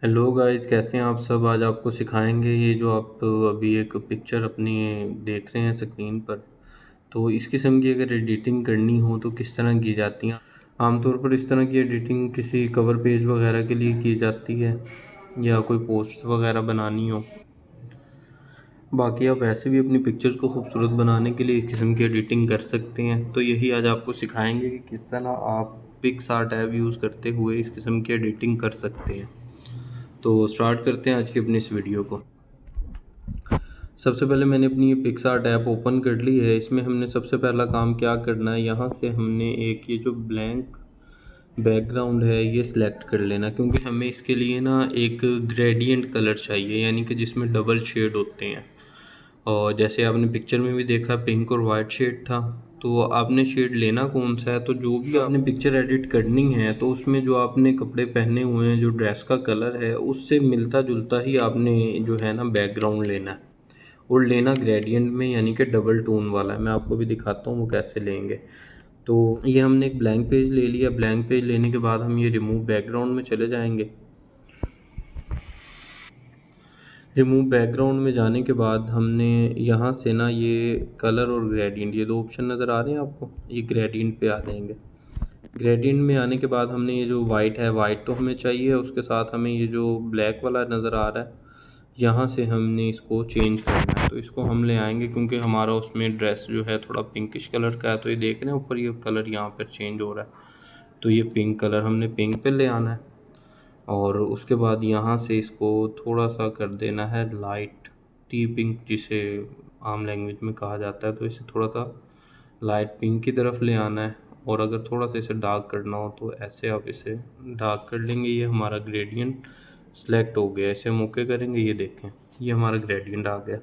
Hello guys, कैसे हैं आप सब। आज आपको सिखाएंगे ये जो आप अभी एक पिक्चर अपनी देख रहे हैं स्क्रीन पर। तो इस किस्म की अगर एडिटिंग करनी हो तो किस तरह की जाती हैं। आमतौर पर इस तरह की एडिटिंग किसी कवर पेज वगैरह के लिए की जाती है या कोई पोस्ट वगैरह बनानी हो। बाकी आप वैसे भी अपनी पिक्चर्स को खूबसूरत बनाने के लिए इस किस्म की एडिटिंग कर सकते हैं। तो यही आज आपको सिखाएंगे कि किस तरह आप पिक्सआर्ट ऐप यूज़ करते हुए इस किस्म की एडिटिंग कर सकते हैं। तो स्टार्ट करते हैं आज की अपनी इस वीडियो को। सबसे पहले मैंने अपनी ये पिक्सआर्ट ऐप ओपन कर ली है। इसमें हमने सबसे पहला काम क्या करना है, यहाँ से हमने एक ये जो ब्लैंक बैकग्राउंड है ये सिलेक्ट कर लेना, क्योंकि हमें इसके लिए ना एक ग्रेडियंट कलर चाहिए, यानी कि जिसमें डबल शेड होते हैं। और जैसे आपने पिक्चर में भी देखा पिंक और वाइट शेड था, तो आपने शेड लेना कौन सा है। तो जो भी आपने पिक्चर एडिट करनी है तो उसमें जो आपने कपड़े पहने हुए हैं, जो ड्रेस का कलर है, उससे मिलता जुलता ही आपने जो है ना बैकग्राउंड लेना है। और लेना ग्रेडियंट में, यानी कि डबल टोन वाला है। मैं आपको भी दिखाता हूँ वो कैसे लेंगे। तो ये हमने एक ब्लैंक पेज ले लिया। ब्लैंक पेज लेने के बाद हम ये रिमूव बैकग्राउंड में चले जाएंगे। रिमूव बैकग्राउंड में जाने के बाद हमने यहाँ से ना ये कलर और ग्रेडियंट, ये दो ऑप्शन नज़र आ रहे हैं आपको, ये ग्रेडियंट पे आ जाएंगे। ग्रेडियंट में आने के बाद हमने ये जो वाइट है, वाइट तो हमें चाहिए, उसके साथ हमें ये जो ब्लैक वाला नज़र आ रहा है, यहाँ से हमने इसको चेंज करना है। तो इसको हम ले आएंगे क्योंकि हमारा उसमें ड्रेस जो है थोड़ा पिंकिश कलर का है। तो ये देख रहे हैं ऊपर ये कलर यहाँ पर चेंज हो रहा है, तो ये पिंक कलर हमने पिंक पे ले आना है। और उसके बाद यहाँ से इसको थोड़ा सा कर देना है लाइट टी पिंक, जिसे आम लैंग्वेज में कहा जाता है। तो इसे थोड़ा सा लाइट पिंक की तरफ ले आना है। और अगर थोड़ा सा इसे डार्क करना हो तो ऐसे आप इसे डार्क कर लेंगे। ये हमारा ग्रेडियंट सेलेक्ट हो गया। इसे हम ओके करेंगे, ये देखें ये हमारा ग्रेडियंट आ गया।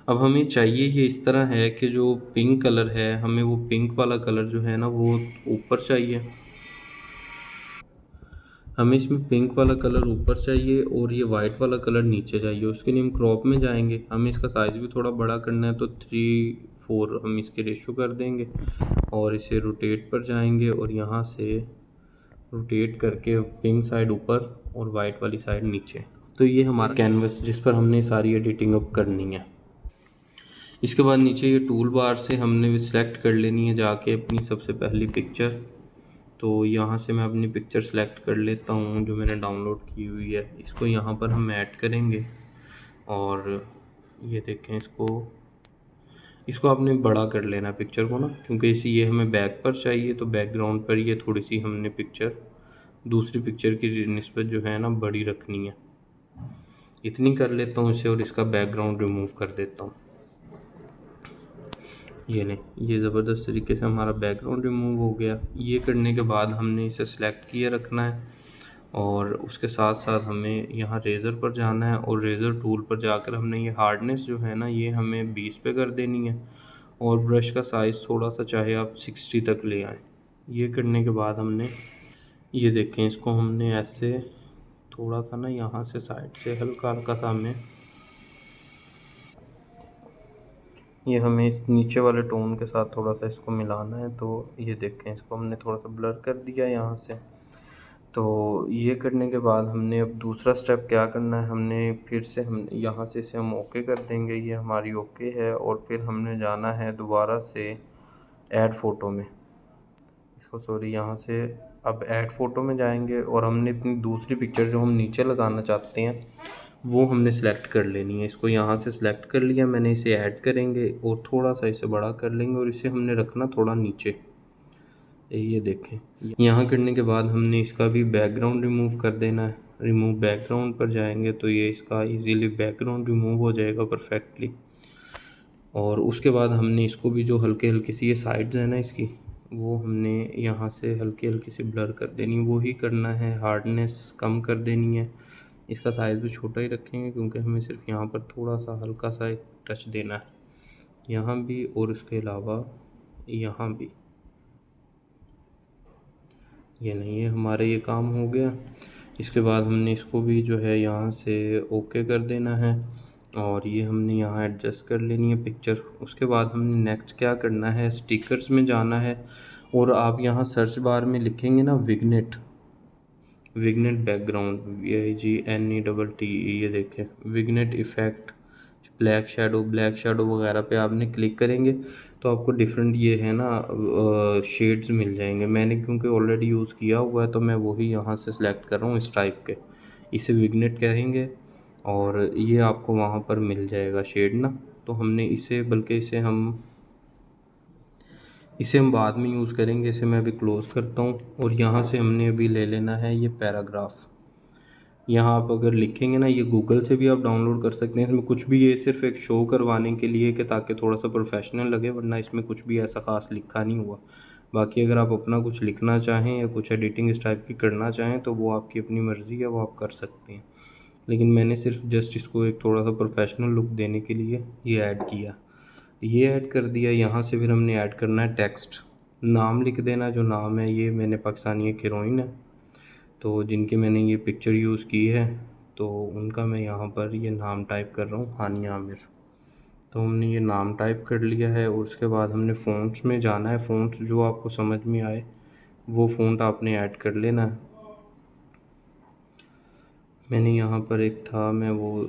अब हमें चाहिए ये इस तरह है कि जो पिंक कलर है, हमें वो पिंक वाला कलर जो है ना वो ऊपर चाहिए। हमें इसमें पिंक वाला कलर ऊपर चाहिए और ये वाइट वाला कलर नीचे चाहिए। उसके लिए हम क्रॉप में जाएंगे। हमें इसका साइज़ भी थोड़ा बड़ा करना है, तो 3:4 हम इसके रेशो कर देंगे। और इसे रोटेट पर जाएंगे और यहाँ से रोटेट करके पिंक साइड ऊपर और वाइट वाली साइड नीचे। तो ये हमारा कैनवस जिस पर हमने सारी एडिटिंग अब करनी है। इसके बाद नीचे ये टूल बार से हमने भी सिलेक्ट कर लेनी है जाके अपनी सबसे पहली पिक्चर। तो यहाँ से मैं अपनी पिक्चर सेलेक्ट कर लेता हूँ जो मैंने डाउनलोड की हुई है। इसको यहाँ पर हम ऐड करेंगे और ये देखें, इसको इसको आपने बड़ा कर लेना पिक्चर को ना, क्योंकि इसी ये हमें बैक पर चाहिए। तो बैकग्राउंड पर ये थोड़ी सी हमने पिक्चर दूसरी पिक्चर की निस्बत जो है ना बड़ी रखनी है। इतनी कर लेता हूँ इसे और इसका बैकग्राउंड रिमूव कर देता हूँ। ये नहीं, ये ज़बरदस्त तरीके से हमारा बैकग्राउंड रिमूव हो गया। ये करने के बाद हमने इसे सिलेक्ट किए रखना है और उसके साथ साथ हमें यहाँ रेज़र पर जाना है और रेज़र टूल पर जाकर हमने ये हार्डनेस जो है ना ये हमें 20 पे कर देनी है। और ब्रश का साइज़ थोड़ा सा चाहे आप 60 तक ले आएँ। ये करने के बाद हमने ये देखें, इसको हमने ऐसे थोड़ा सा ना यहाँ से साइड से हल्का हल्का सा हमें ये हमें इस नीचे वाले टोन के साथ थोड़ा सा इसको मिलाना है। तो ये देखें, इसको हमने थोड़ा सा ब्लर कर दिया यहाँ से। तो ये करने के बाद हमने अब दूसरा स्टेप क्या करना है, हमने फिर से हम यहाँ से इसे हम ओके कर देंगे। ये हमारी ओके है और फिर हमने जाना है दोबारा से ऐड फ़ोटो में। इसको सॉरी, यहाँ से अब ऐड फ़ोटो में जाएंगे और हमने अपनी दूसरी पिक्चर जो हम नीचे लगाना चाहते हैं वो हमने सेलेक्ट कर लेनी है। इसको यहाँ से सिलेक्ट कर लिया मैंने, इसे ऐड करेंगे और थोड़ा सा इसे बड़ा कर लेंगे और इसे हमने रखना थोड़ा नीचे। ये देखें, यहाँ करने के बाद हमने इसका भी बैकग्राउंड रिमूव कर देना है। रिमूव बैकग्राउंड पर जाएंगे तो ये इसका इजीली बैकग्राउंड रिमूव हो जाएगा परफेक्टली। और उसके बाद हमने इसको भी जो हल्के हल्की सी ये साइड्स है ना इसकी, वो हमने यहाँ से हल्की हल्की सी ब्लर कर देनी। वो ही करना है, हार्डनेस कम कर देनी है। इसका साइज़ भी छोटा ही रखेंगे क्योंकि हमें सिर्फ यहाँ पर थोड़ा सा हल्का सा एक टच देना है, यहाँ भी और इसके अलावा यहाँ भी। ये नहीं है, हमारे ये काम हो गया। इसके बाद हमने इसको भी जो है यहाँ से ओके कर देना है और ये हमने यहाँ एडजस्ट कर लेनी है पिक्चर। उसके बाद हमने नेक्स्ट क्या करना है, स्टिकर्स में जाना है और आप यहाँ सर्च बार में लिखेंगे ना विग्नेट। विग्नेट बैकग्राउंड, VIGNETTE, ये देखें विग्नेट इफ़ेक्ट, ब्लैक शेडो वगैरह पे आपने क्लिक करेंगे तो आपको डिफरेंट ये है ना शेड्स मिल जाएंगे। मैंने क्योंकि ऑलरेडी यूज़ किया हुआ है तो मैं वही यहाँ से सिलेक्ट कर रहा हूँ इस टाइप के। इसे विग्नेट कहेंगे और ये आपको वहाँ पर मिल जाएगा शेड ना। तो हमने इसे बल्कि इसे हम बाद में यूज़ करेंगे। इसे मैं अभी क्लोज़ करता हूँ और यहाँ से हमने अभी ले लेना है ये पैराग्राफ। यहाँ आप अगर लिखेंगे ना, ये गूगल से भी आप डाउनलोड कर सकते हैं। इसमें कुछ भी, ये सिर्फ एक शो करवाने के लिए कि ताकि थोड़ा सा प्रोफेशनल लगे, वरना इसमें कुछ भी ऐसा ख़ास लिखा नहीं हुआ। बाकी अगर आप अपना कुछ लिखना चाहें या कुछ एडिटिंग इस टाइप की करना चाहें तो वो आपकी अपनी मर्ज़ी है, वो आप कर सकते हैं। लेकिन मैंने सिर्फ जस्ट इसको एक थोड़ा सा प्रोफेशनल लुक देने के लिए ये ऐड किया, ये ऐड कर दिया। यहाँ से फिर हमने ऐड करना है टेक्स्ट, नाम लिख देना। जो नाम है, ये मैंने पाकिस्तानी एक हीरोइन है तो जिनकी मैंने ये पिक्चर यूज़ की है तो उनका मैं यहाँ पर ये नाम टाइप कर रहा हूँ, हानिया आमिर। तो हमने ये नाम टाइप कर लिया है और उसके बाद हमने फ़ॉन्ट्स में जाना है। फ़ॉन्ट्स जो आपको समझ में आए वो फ़ॉन्ट आपने ऐड कर लेना है। मैंने यहाँ पर एक था, मैं वो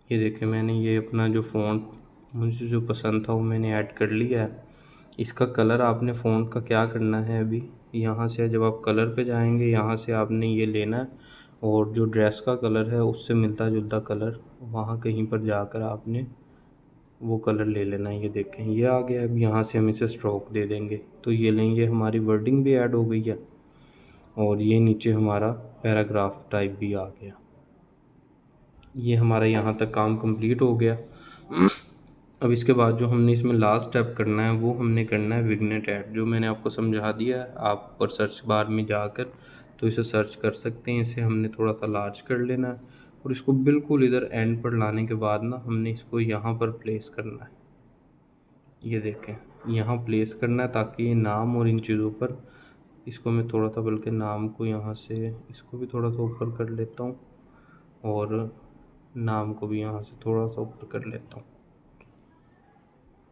ये देखें, मैंने ये अपना जो फ़ॉन्ट मुझे जो पसंद था वो मैंने ऐड कर लिया है। इसका कलर आपने फ़ॉन्ट का क्या करना है, अभी यहाँ से जब आप कलर पे जाएंगे यहाँ से आपने ये लेना है और जो ड्रेस का कलर है उससे मिलता जुलता कलर वहाँ कहीं पर जाकर आपने वो कलर ले लेना है। ये देखें ये आ गया। अब यहाँ से हम इसे स्ट्रोक दे देंगे तो ये लेंगे, हमारी वर्डिंग भी ऐड हो गई है और ये नीचे हमारा पैराग्राफ टाइप भी आ गया। ये हमारा यहाँ तक काम कंप्लीट हो गया। अब इसके बाद जो हमने इसमें लास्ट स्टेप करना है वो हमने करना है विग्नेट ऐड, जो मैंने आपको समझा दिया है। आप ऊपर सर्च बार में जाकर तो इसे सर्च कर सकते हैं। इसे हमने थोड़ा सा लार्ज कर लेना है और इसको बिल्कुल इधर एंड पर लाने के बाद ना हमने इसको यहाँ पर प्लेस करना है। ये देखें यहाँ प्लेस करना है ताकि ये नाम और इन चीज़ों पर, इसको मैं थोड़ा सा बल्कि नाम को यहाँ से इसको भी थोड़ा सा ऊपर कर लेता हूँ और नाम को भी यहाँ से थोड़ा सा ऊपर कर लेता हूँ।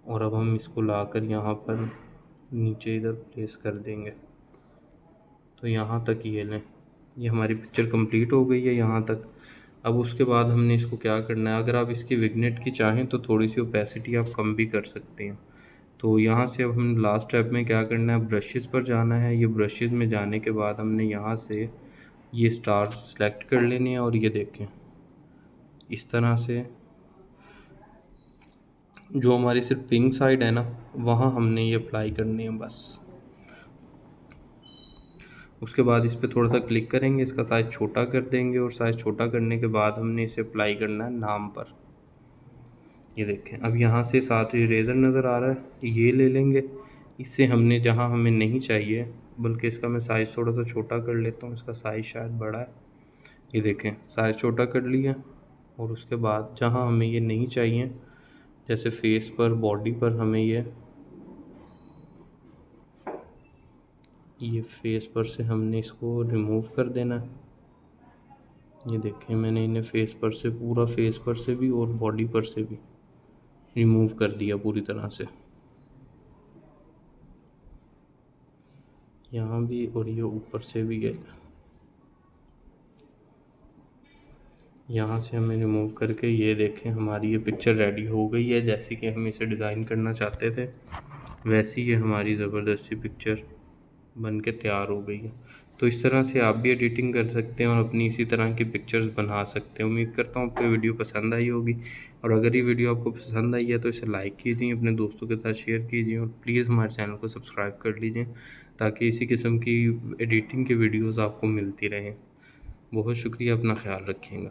और अब हम इसको लाकर यहाँ पर नीचे इधर प्लेस कर देंगे। तो यहाँ तक ये लें, ये हमारी पिक्चर कंप्लीट हो गई है यहाँ तक। अब उसके बाद हमने इसको क्या करना है, अगर आप इसकी विग्नेट की चाहें तो थोड़ी सी ओपेसिटी आप कम भी कर सकते हैं। तो यहाँ से अब हम लास्ट स्टेप में क्या करना है, ब्रशेज़ पर जाना है। ये ब्रशेज़ में जाने के बाद हमने यहाँ से ये स्टार्स सेलेक्ट कर लेने हैं और ये देखें इस तरह से जो हमारी सिर्फ पिंक साइड है ना वहाँ हमने ये अप्लाई करने हैं बस। उसके बाद इस पर थोड़ा सा क्लिक करेंगे, इसका साइज़ छोटा कर देंगे और साइज़ छोटा करने के बाद हमने इसे अप्लाई करना है नाम पर। ये देखें अब यहाँ से साथ इरेज़र नज़र आ रहा है, ये ले लेंगे। इससे हमने जहाँ हमें नहीं चाहिए, बल्कि इसका मैं साइज़ थोड़ा सा छोटा कर लेता हूँ, इसका साइज़ शायद बड़ा है। ये देखें साइज़ छोटा कर लिया और उसके बाद जहाँ हमें ये नहीं चाहिए, जैसे फेस पर, बॉडी पर, हमें ये फेस पर से हमने इसको रिमूव कर देना। ये देखें मैंने इन्हें फेस पर से, पूरा फेस पर से भी और बॉडी पर से भी रिमूव कर दिया पूरी तरह से, यहाँ भी और ये ऊपर से भी है। यहाँ से हमें रिमूव करके ये देखें हमारी ये पिक्चर रेडी हो गई है। जैसे कि हम इसे डिज़ाइन करना चाहते थे वैसी ये हमारी ज़बरदस्ती पिक्चर बन के तैयार हो गई है। तो इस तरह से आप भी एडिटिंग कर सकते हैं और अपनी इसी तरह की पिक्चर्स बना सकते हैं। उम्मीद करता हूँ आपको वीडियो पसंद आई होगी और अगर ये वीडियो आपको पसंद आई है तो इसे लाइक कीजिए, अपने दोस्तों के साथ शेयर कीजिए और प्लीज़ हमारे चैनल को सब्सक्राइब कर लीजिए ताकि इसी किस्म की एडिटिंग की वीडियोज़ आपको मिलती रहें। बहुत शुक्रिया, अपना ख्याल रखिएगा।